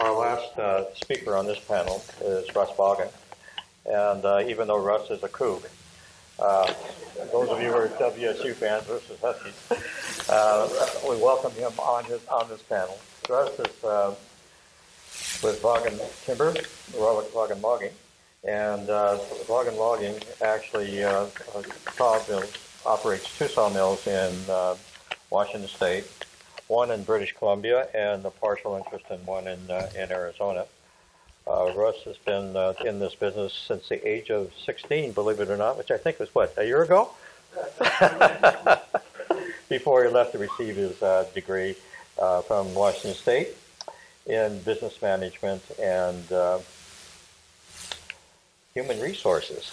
Our last speaker on this panel is Russ Vaagen, and even though Russ is a Coug, those of you who are WSU fans versus Huskies, we welcome him on this panel. Russ is with Vaagen Timber, Vaagen Logging, and Vaagen Logging actually operates two sawmills in Washington State, one in British Columbia, and a partial interest in one in Arizona. Russ has been in this business since the age of 16, believe it or not, which I think was, a year ago? Before he left to receive his degree from Washington State in business management and human resources.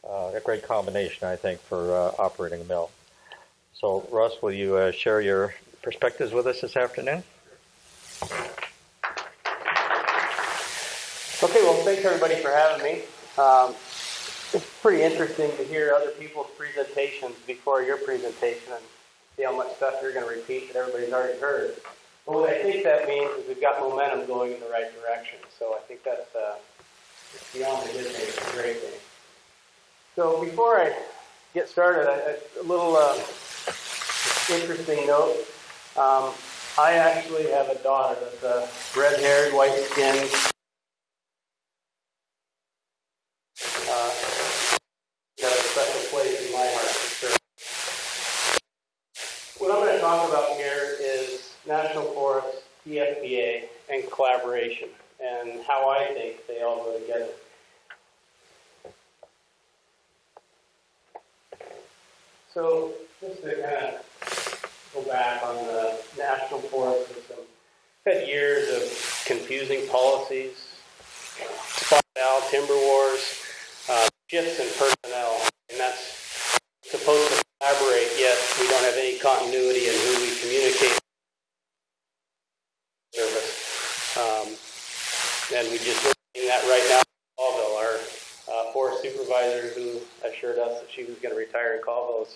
A great combination, I think, for operating a mill. So, Russ, will you share your perspectives with us this afternoon? Okay, well, thanks everybody for having me. It's pretty interesting to hear other people's presentations before your presentation and see how much stuff you're going to repeat that everybody's already heard. But what I think that means is we've got momentum going in the right direction. So I think that's beyond a good thing, it's a great thing. So before I get started, a little interesting note. I actually have a daughter that's red-haired, white-skinned. Got a special place in my heart for sure. What I'm going to talk about here is National Forest, TFPA, and collaboration, and how I think they all go together. So, just to kind of go back on the National Forest system, we've had years of confusing policies, spotted owl, timber wars, shifts in personnel, and that's supposed to collaborate, yet we don't have any continuity in who we communicate with service. And we just are seeing that right now in Colville. Our forest supervisor who assured us that she was going to retire in Colville is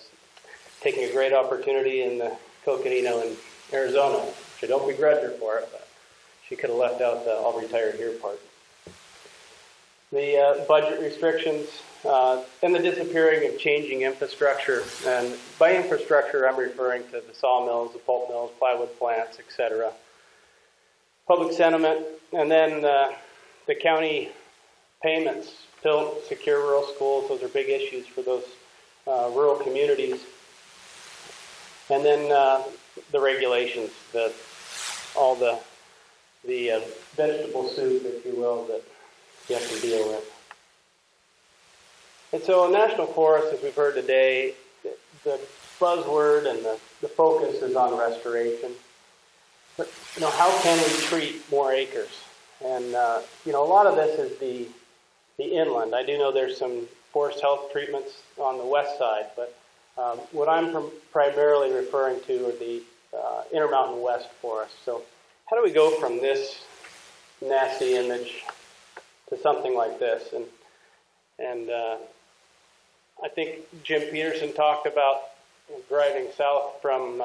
taking a great opportunity in the Coconino in Arizona. I don't begrudge her for it, but she could have left out the "I'll retire here" part. The budget restrictions and the disappearing and changing infrastructure. And by infrastructure, I'm referring to the sawmills, the pulp mills, plywood plants, etc. Public sentiment, and then the county payments, build secure rural schools. Those are big issues for those rural communities. And then the regulations, all the vegetable soup, if you will, that you have to deal with. And so National Forest, as we've heard today, the buzzword and the focus is on restoration. But, how can we treat more acres? And, a lot of this is the inland. I do know there's some forest health treatments on the west side, but what I'm primarily referring to are the Intermountain West forests. So how do we go from this nasty image to something like this? And I think Jim Peterson talked about driving south from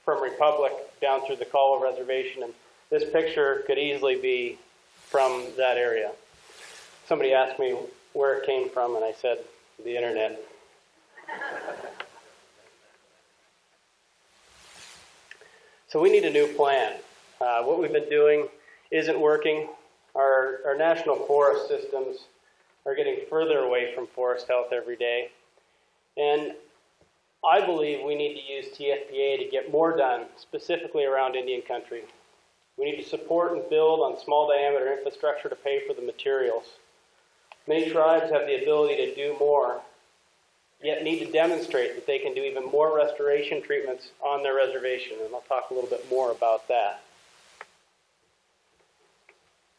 Republic down through the Caldwell Reservation, and this picture could easily be from that area. Somebody asked me where it came from, and I said, the internet. So we need a new plan. What we've been doing isn't working. Our national forest systems are getting further away from forest health every day. And I believe we need to use TFPA to get more done, specifically around Indian country. We need to support and build on small diameter infrastructure to pay for the materials. Many tribes have the ability to do more, yet need to demonstrate that they can do even more restoration treatments on their reservation, and I'll talk a little bit more about that.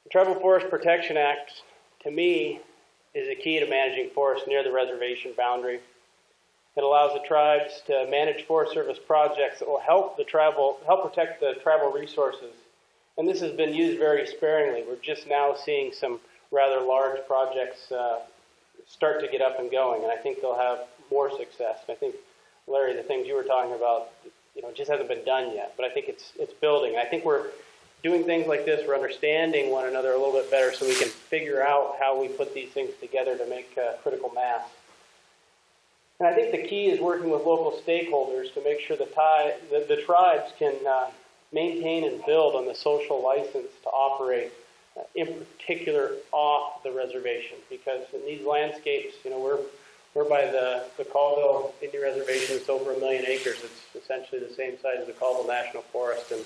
The Tribal Forest Protection Act, to me, is a key to managing forests near the reservation boundary. It allows the tribes to manage Forest Service projects that will help protect the tribal resources. And this has been used very sparingly. We're just now seeing some rather large projects start to get up and going, and I think they'll have more success. And I think, Larry, the things you were talking about, just hasn't been done yet, but I think it's building. I think we're doing things like this, we're understanding one another a little bit better so we can figure out how we put these things together to make critical mass. And I think the key is working with local stakeholders to make sure the tribes can maintain and build on the social license to operate, in particular off the reservation. Because in these landscapes, we're by the Colville Indian Reservation. It's over 1 million acres. It's essentially the same size as the Colville National Forest. And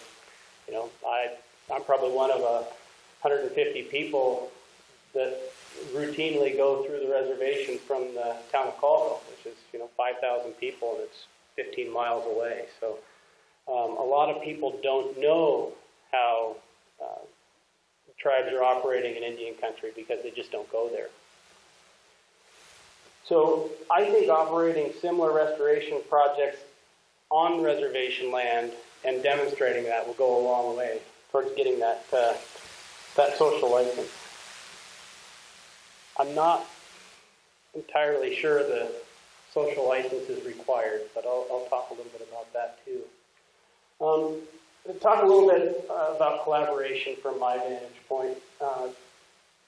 I'm probably one of 150 people that routinely go through the reservation from the town of Colville, which is 5,000 people, and it's 15 miles away. So a lot of people don't know how tribes are operating in Indian country because they just don't go there. So I think operating similar restoration projects on reservation land and demonstrating that will go a long way towards getting that social license. I'm not entirely sure the social license is required, but I'll talk a little bit about that too. I'll talk a little bit about collaboration from my vantage point.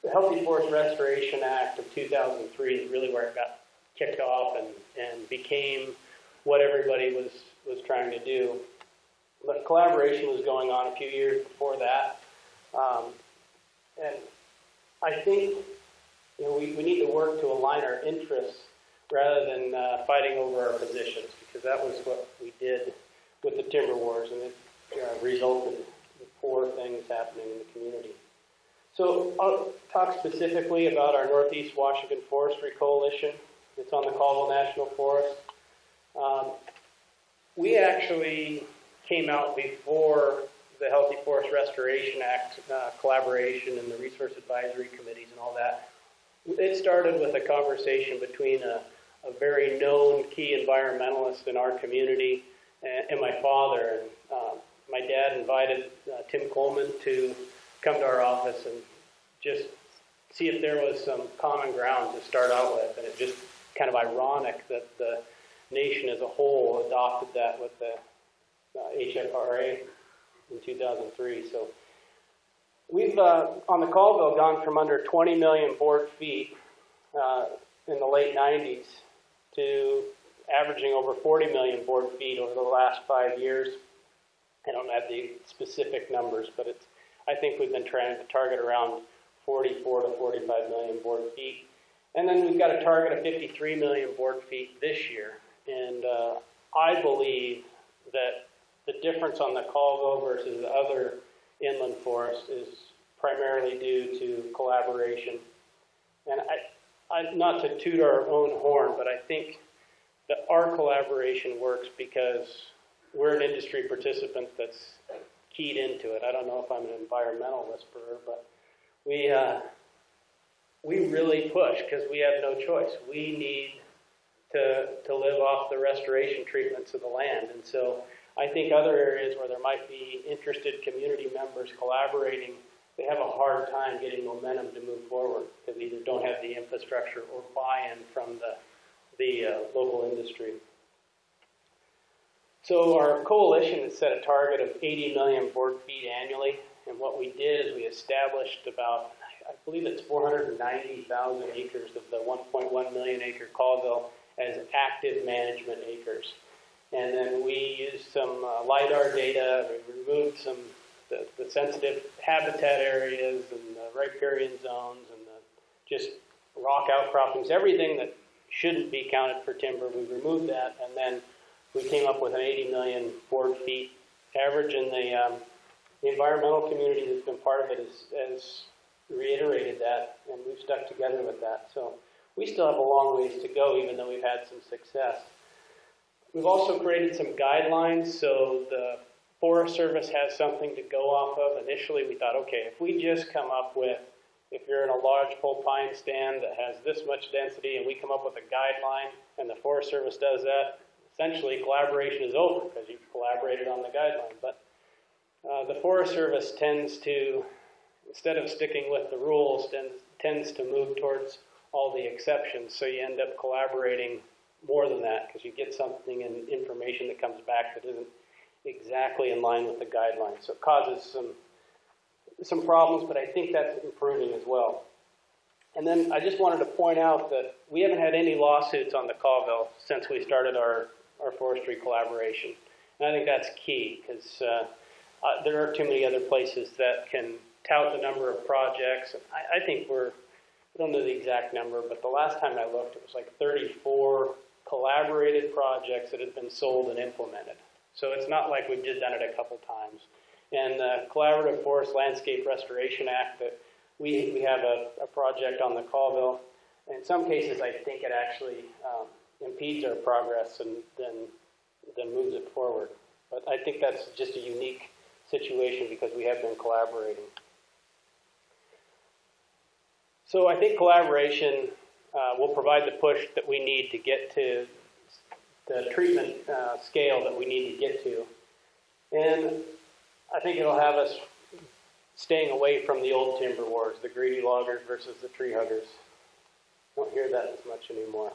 The Healthy Forest Restoration Act of 2003 is really where it got kicked off and became what everybody was trying to do. But collaboration was going on a few years before that. And I think we need to work to align our interests rather than fighting over our positions, because that was what we did with the timber wars, and it resulted in poor things happening in the community. So I'll talk specifically about our Northeast Washington Forestry Coalition. It's on the Colville National Forest. We actually came out before the Healthy Forest Restoration Act collaboration and the resource advisory committees and all that. It started with a conversation between a very known key environmentalist in our community and my father. And my dad invited Tim Coleman to come to our office and just see if there was some common ground to start out with. And it just kind of ironic that the nation as a whole adopted that with the HFRA in 2003. So we've, on the Colville, gone from under 20 million board feet in the late 90s to averaging over 40 million board feet over the last 5 years. I don't have the specific numbers, but I think we've been trying to target around 44 to 45 million board feet. And then we've got a target of 53 million board feet this year. And I believe that the difference on the Colville versus the other inland forest is primarily due to collaboration. And I not to toot our own horn, but I think that our collaboration works because we're an industry participant that's keyed into it. I don't know if I'm an environmental whisperer, but we really push because we have no choice. We need to live off the restoration treatments of the land. And so I think other areas where there might be interested community members collaborating, they have a hard time getting momentum to move forward because they either don't have the infrastructure or buy-in from the local industry. So our coalition has set a target of 80 million board feet annually, and what we did is we established about, I believe it's 490,000 acres of the 1.1 million acre Colville as active management acres. And then we used some LIDAR data, we removed some the sensitive habitat areas and the riparian zones and just rock outcroppings, everything that shouldn't be counted for timber. We removed that, and then we came up with an 80 million board feet average, and the environmental community that's been part of it has reiterated that, and we've stuck together with that. So we still have a long ways to go, even though we've had some success. We've also created some guidelines, so the Forest Service has something to go off of. Initially, we thought, okay, if we just come up with, if you're in a large pole pine stand that has this much density, and we come up with a guideline, and the Forest Service does that, essentially collaboration is over because you've collaborated on the guideline. But the Forest Service tends to, instead of sticking with the rules, tends to move towards all the exceptions. So you end up collaborating more than that because you get something and information that comes back that isn't exactly in line with the guidelines. So it causes some some problems, but I think that's improving as well. And then I just wanted to point out that we haven't had any lawsuits on the Colville since we started our forestry collaboration. And I think that's key, because there are too many other places that can tout the number of projects. I think I don't know the exact number, but the last time I looked, it was like 34 collaborated projects that have been sold and implemented. So it's not like we've just done it a couple times. And the Collaborative Forest Landscape Restoration Act, that we have a project on the Colville. In some cases, I think it actually impedes our progress and then moves it forward. But I think that's just a unique situation because we have been collaborating. So I think collaboration will provide the push that we need to get to the treatment scale that we need to get to. And I think it'll have us staying away from the old timber wars, the greedy loggers versus the tree huggers. Won't hear that as much anymore.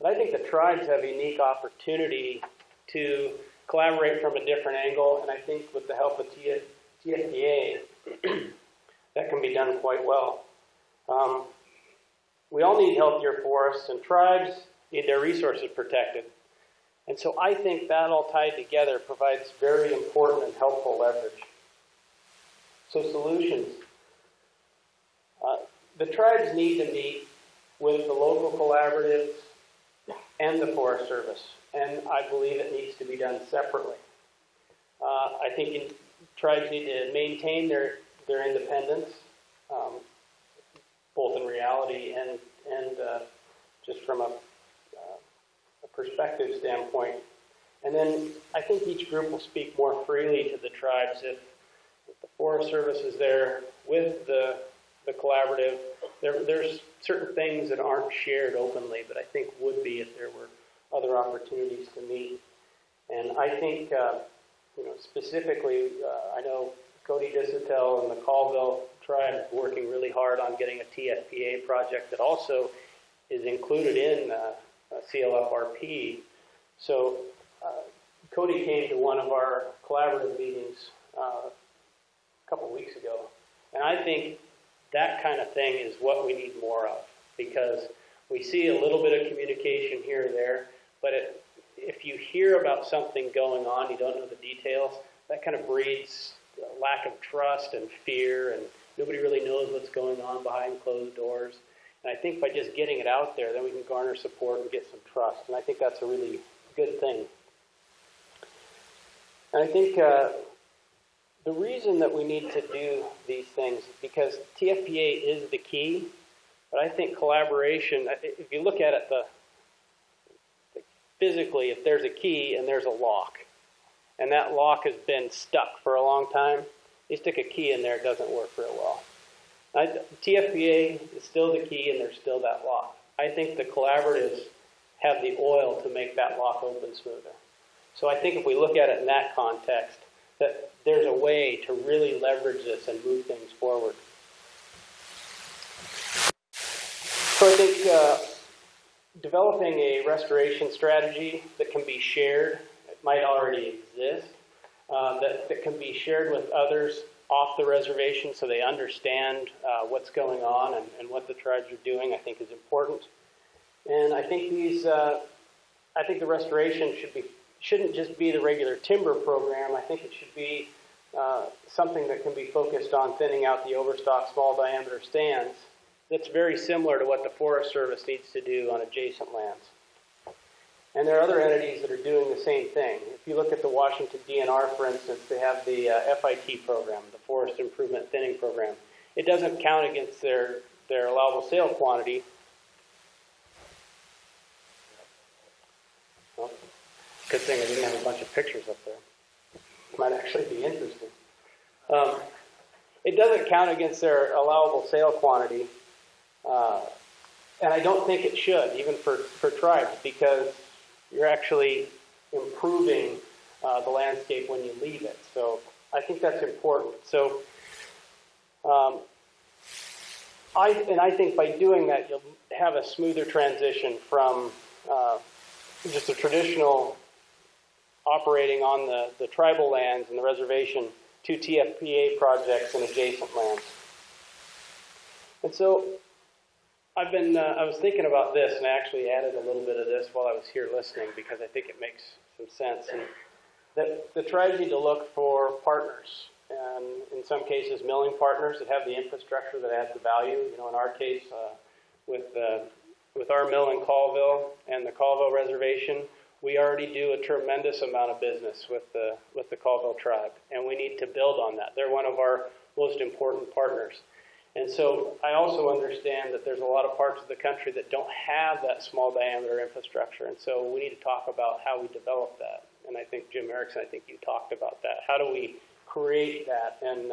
But I think the tribes have a unique opportunity to collaborate from a different angle, and I think with the help of TFPA, that can be done quite well. We all need healthier forests, and tribes need their resources protected. And so I think that all tied together provides very important and helpful leverage. So solutions. The tribes need to meet with the local collaboratives and the Forest Service, and I believe it needs to be done separately. I think tribes need to maintain their independence, both in reality and just from a perspective standpoint. And then I think each group will speak more freely to the tribes if the Forest Service is there with the collaborative. There's certain things that aren't shared openly, but I think would be if there were other opportunities to meet. And I think, specifically, I know Cody Disatel and the Colville tribe is working really hard on getting a TFPA project that also is included in CLFRP. So Cody came to one of our collaborative meetings a couple of weeks ago, and I think that kind of thing is what we need more of, because we see a little bit of communication here or there, but if you hear about something going on, you don't know the details, that kind of breeds a lack of trust and fear, and nobody really knows what's going on behind closed doors. And I think by just getting it out there, then we can garner support and get some trust, and I think that's a really good thing. And I think the reason that we need to do these things is because TFPA is the key, but I think collaboration, if you look at it physically, if there's a key and there's a lock, and that lock has been stuck for a long time, you stick a key in there, it doesn't work real well. TFPA is still the key and there's still that lock. I think the collaboratives have the oil to make that lock open smoother. So I think if we look at it in that context, that there's a way to really leverage this and move things forward. So I think developing a restoration strategy that can be shared, it might already exist, that can be shared with others off the reservation so they understand what's going on and what the tribes are doing, I think is important. And I think I think the restoration shouldn't just be the regular timber program. I think it should be something that can be focused on thinning out the overstock small diameter stands. That's very similar to what the Forest Service needs to do on adjacent lands. And there are other entities that are doing the same thing. If you look at the Washington DNR, for instance, they have the FIT program, the Forest Improvement Thinning Program. It doesn't count against their allowable sale quantity. Well, good thing I didn't have a bunch of pictures up there. Might actually be interesting. It doesn't count against their allowable sale quantity, and I don't think it should, even for tribes, because you're actually improving the landscape when you leave it. So I think that's important. So I think by doing that, you'll have a smoother transition from just a traditional operating on the tribal lands and the reservation 2 TFPA projects in adjacent lands. And so I was thinking about this, and I actually added a little bit of this while I was here listening because I think it makes some sense. And that the tribes need to look for partners, and in some cases milling partners that have the infrastructure that adds the value. You know, in our case, with our mill in Colville and the Colville Reservation, we already do a tremendous amount of business with the Colville tribe, and we need to build on that. They're one of our most important partners. And so I also understand that there's a lot of parts of the country that don't have that small diameter infrastructure, and so we need to talk about how we develop that. And I think Jim Erickson, I think you talked about that. How do we create that? And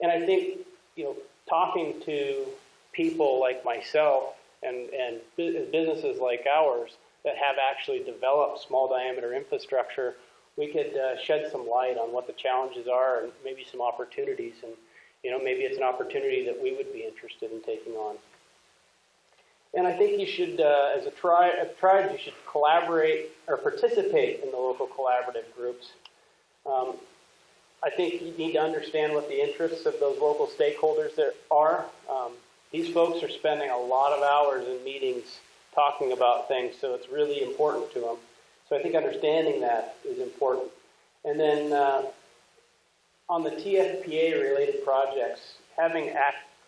I think, you know, talking to people like myself and businesses like ours that have actually developed small diameter infrastructure, we could shed some light on what the challenges are and maybe some opportunities. And, you know, maybe it's an opportunity that we would be interested in taking on. And I think you should, as a tribe, you should collaborate or participate in the local collaborative groups. I think you need to understand what the interests of those local stakeholders there are. These folks are spending a lot of hours in meetings talking about things, so it's really important to them. So I think understanding that is important. And then on the TFPA-related projects, having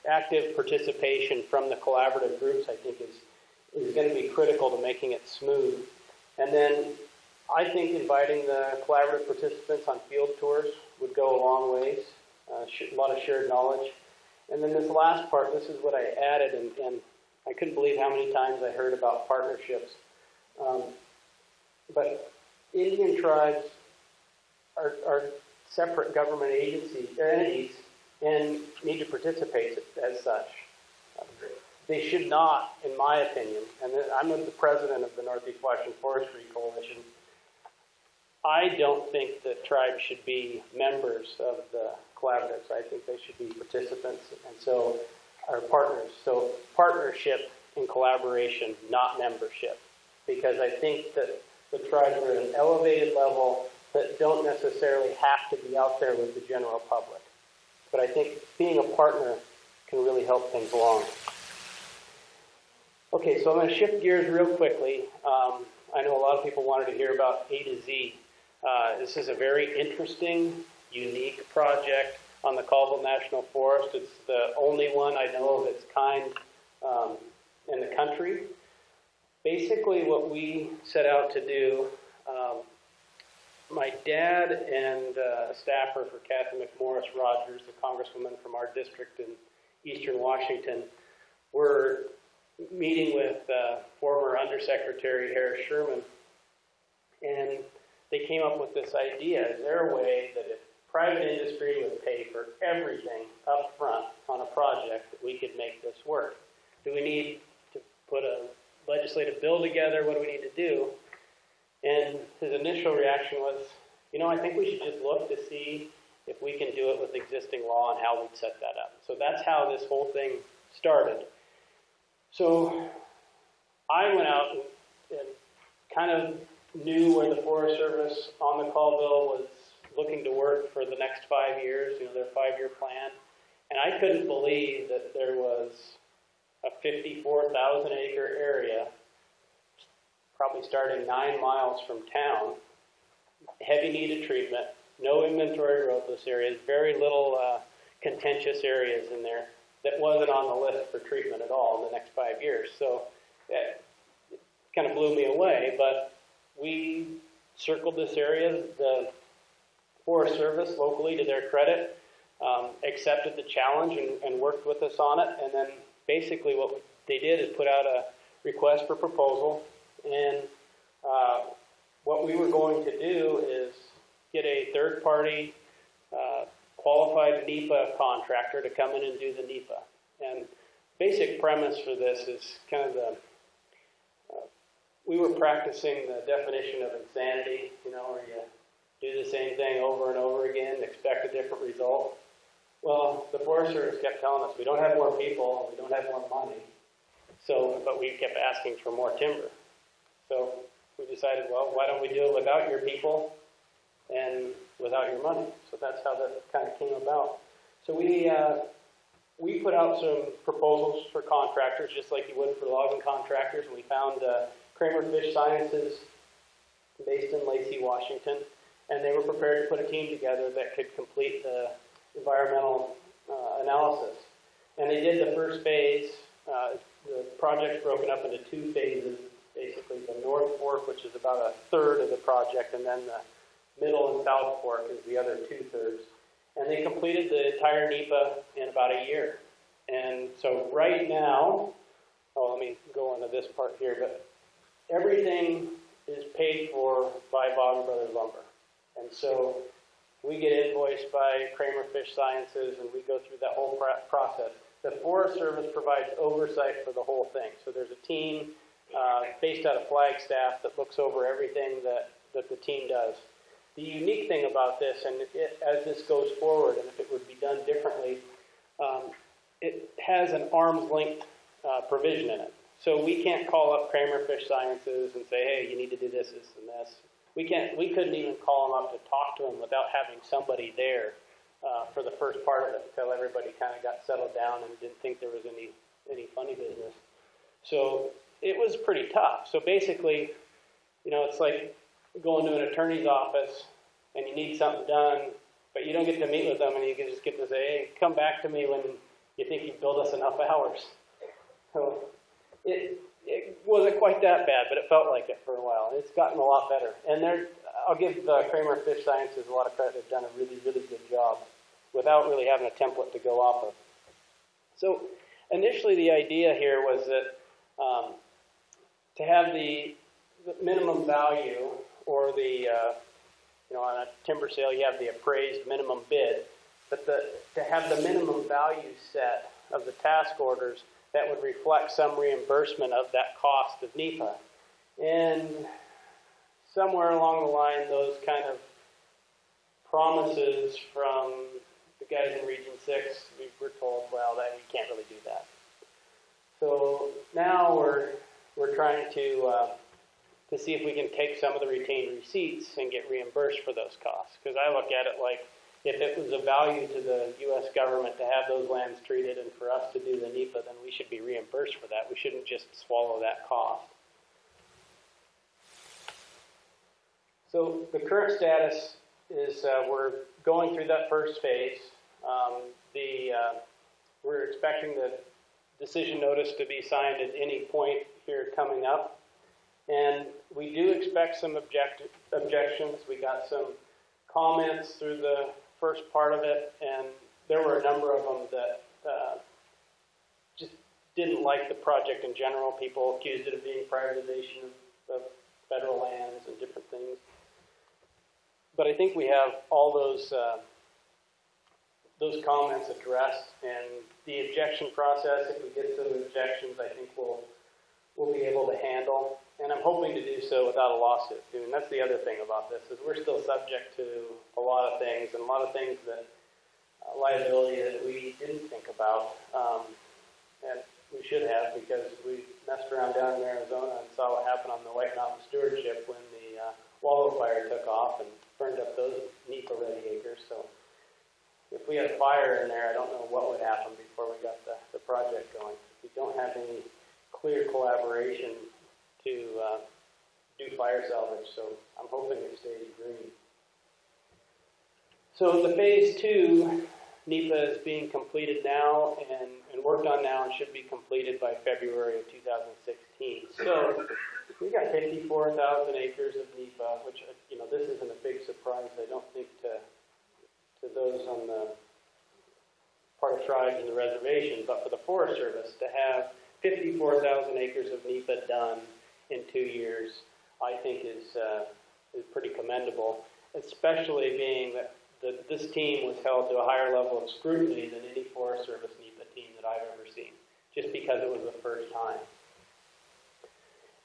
active participation from the collaborative groups, I think, is going to be critical to making it smooth. And then I think inviting the collaborative participants on field tours would go a long ways, a lot of shared knowledge. And then this last part, this is what I added, and I couldn't believe how many times I heard about partnerships. But Indian tribes are separate government agencies or entities and need to participate as such. They should not, in my opinion, and I'm the president of the Northeast Washington Forestry Coalition, I don't think that tribes should be members of the collaboratives. I think they should be participants, and so are partners. So partnership and collaboration, not membership, because I think that the tribes are at an elevated level that don't necessarily have to be out there with the general public. But I think being a partner can really help things along. Okay, so I'm going to shift gears real quickly. I know a lot of people wanted to hear about A to Z. This is a very interesting, unique project on the Colville National Forest. It's the only one I know of its kind in the country. Basically, what we set out to do, my dad and a staffer for Kathy McMorris Rogers, the congresswoman from our district in Eastern Washington, were meeting with former Undersecretary Harris Sherman, and they came up with this idea. Is there a way that if private industry would pay for everything up front on a project that we could make this work? Do we need to put a legislative bill together? What do we need to do? And his initial reaction was, you know, I think we should just look to see if we can do it with existing law and how we'd set that up. So that's how this whole thing started. So I went out and kind of knew where the Forest Service on the Colville was looking to work for the next 5 years, you know, their 5-year plan. And I couldn't believe that there was a 54,000 acre area, probably starting 9 miles from town, heavy needed treatment, no inventory roadless areas, very little contentious areas in there that wasn't on the list for treatment at all in the next 5 years. So it kind of blew me away, but we circled this area. The Forest Service, locally, to their credit, accepted the challenge and worked with us on it. And then basically what they did is put out a request for proposal. And what we were going to do is get a third-party qualified NEPA contractor to come in and do the NEPA. And basic premise for this is kind of the we were practicing the definition of insanity, you know, where you do the same thing over and over again and expect a different result. Well, the Forest Service kept telling us we don't have more people, we don't have more money. So, but we kept asking for more timber. So we decided, well, why don't we do it without your people and without your money? So that's how that kind of came about. So we put out some proposals for contractors, just like you would for logging contractors, and we found Kramer Fish Sciences based in Lacey, Washington, and they were prepared to put a team together that could complete the environmental analysis. And they did the first phase. The project's broken up into two phases, basically the North Fork, which is about a third of the project, and then the Middle and South Fork is the other two-thirds. And they completed the entire NEPA in about a year. And so right now, let me go on to this part here, but everything is paid for by Vaagen Brothers Lumber. And so we get invoiced by Kramer Fish Sciences, and we go through that whole process. The Forest Service provides oversight for the whole thing. So there's a team based out of Flagstaff that looks over everything that the team does. The unique thing about this, and as this goes forward, and if it would be done differently, it has an arm's length provision in it. So we can't call up Kramer Fish Sciences and say, hey, you need to do this, this, and this. We couldn't even call them up to talk to them without having somebody there for the first part of it until everybody kind of got settled down and didn't think there was any funny business. So it was pretty tough. So basically, it's like going to an attorney's office and you need something done, but you don't get to meet with them, and you can just get to say, hey, come back to me when you think you've billed us enough hours. So it wasn't quite that bad, but it felt like it for a while. It's gotten a lot better. And I'll give Kramer Fish Sciences a lot of credit. They've done a really, really good job without really having a template to go off of. So initially the idea here was that to have the minimum value, or on a timber sale you have the appraised minimum bid, but to have the minimum value set of the task orders that would reflect some reimbursement of that cost of NEPA. And somewhere along the line, those kind of promises from the guys in Region 6, we were told, well, that you can't really do that. So now we're trying to see if we can take some of the retained receipts and get reimbursed for those costs. Because I look at it like, if it was of value to the U.S. government to have those lands treated and for us to do the NEPA, then we should be reimbursed for that. We shouldn't just swallow that cost. So the current status is we're going through that first phase. We're expecting the decision notice to be signed at any point here coming up. And we do expect some objections. We got some comments through the first part of it, and there were a number of them that just didn't like the project in general. People accused it of being privatization of federal lands and different things. But I think we have all those comments addressed, and the objection process, if we get some objections, I think we'll be able to handle. And I'm hoping to do so without a lawsuit, too. And that's the other thing about this, is we're still subject to a lot of things, and a lot of things that liability that we didn't think about, and we should have, because we messed around down in Arizona and saw what happened on the White Mountain Stewardship when the Wallow Fire took off and burned up those NEPA-ready acres. So if we had a fire in there, I don't know what would happen before we got the project going. We don't have any clear collaboration to do fire salvage, so I'm hoping it stays green. So the phase 2 NEPA is being completed now and worked on now, and should be completed by February of 2016. So we got 54,000 acres of NEPA, which, this isn't a big surprise, I don't think, to those on the part of tribes and the reservation, but for the Forest Service to have 54,000 acres of NEPA done in 2 years, I think is pretty commendable, especially being that this team was held to a higher level of scrutiny than any Forest Service NEPA team that I've ever seen, just because it was the first time.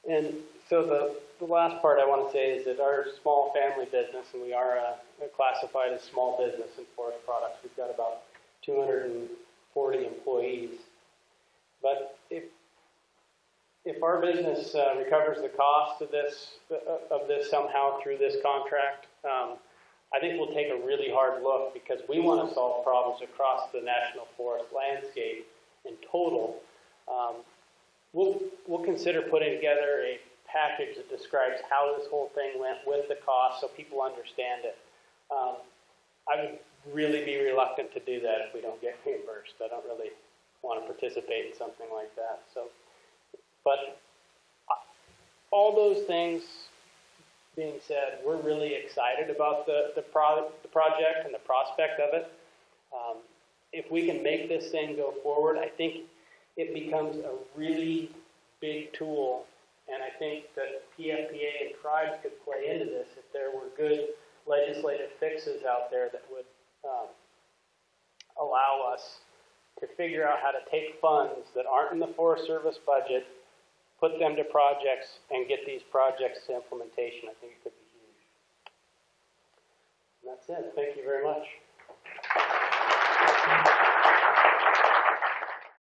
And so the last part I want to say is that our small family business, and we are classified as small business in forest products, we've got about 240 employees. But if our business recovers the cost of this somehow through this contract, I think we'll take a really hard look because we want to solve problems across the national forest landscape in total. We'll consider putting together a package that describes how this whole thing went with the cost so people understand it. I would really be reluctant to do that if we don't get reimbursed. I don't really want to participate in something like that. But all those things being said, we're really excited about the project and the prospect of it. If we can make this thing go forward, I think it becomes a really big tool, and I think that PFPA and tribes could play into this if there were good legislative fixes out there that would allow us to figure out how to take funds that aren't in the Forest Service budget, put them to projects, and get these projects to implementation. I think it could be huge. And that's it. Thank you very much.